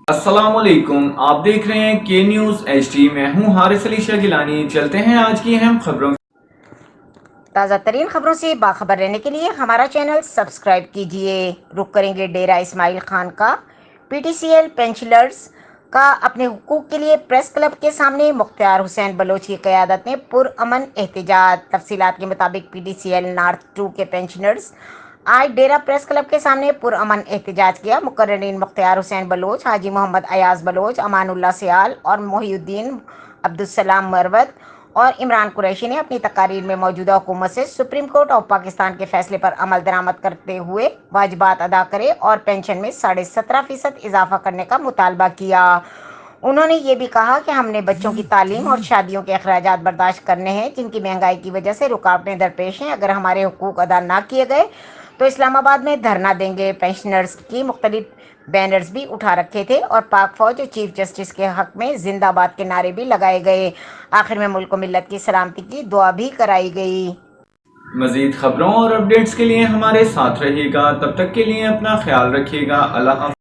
السلام علیکم، آپ دیکھ رہے ہیں کے نیوز ایچ ڈی۔ میں ہوں حارث علی شاہ گیلانی۔ چلتے ہیں آج کی اہم خبروں۔ تازہ ترین خبروں سے باخبر رہنے کے لیے ہمارا چینل سبسکرائب کیجیے۔ رخ کریں گے ڈیرہ اسماعیل خان کا۔ P T C L pensioners کا اپنے حقوق کے لیے پریس کلب کے سامنے مختار حسین بلوچ کی قیادت میں پرامن احتجاج۔ تفصیلات کے مطابق P T C L north 2 کے پینشنرز آج ڈیرہ پریس کلب کے سامنے پرامن احتجاج کیا۔ مقررین مختار حسین بلوچ، حاجی محمد ایاز بلوچ، امان اللہ سیال اور محی الدین عبدالسلام مروت اور عمران قریشی نے اپنی تقاریر میں موجودہ حکومت سے سپریم کورٹ آف پاکستان کے فیصلے پر عمل درآمد کرتے ہوئے واجبات ادا کرے اور پینشن میں 17.5% اضافہ کرنے کا مطالبہ کیا۔ انہوں نے یہ بھی کہا کہ ہم نے بچوں کی تعلیم اور شادیوں کے اخراجات برداشت کرنے ہیں جن کی مہنگائی کی وجہ سے رکاوٹیں درپیش ہیں۔ اگر ہمارے حقوق ادا نہ کیے گئے تو اسلام آباد میں دھرنا دیں گے۔ پینشنرز کی مختلف بینرز بھی اٹھا رکھے تھے اور پاک فوج اور چیف جسٹس کے حق میں زندہ باد کے نعرے بھی لگائے گئے۔ آخر میں ملک و ملت کی سلامتی کی دعا بھی کرائی گئی۔ مزید خبروں اور اپڈیٹس کے لیے ہمارے ساتھ رہیے گا۔ تب تک کے لیے اپنا خیال رکھیے گا۔ اللہ حافظ۔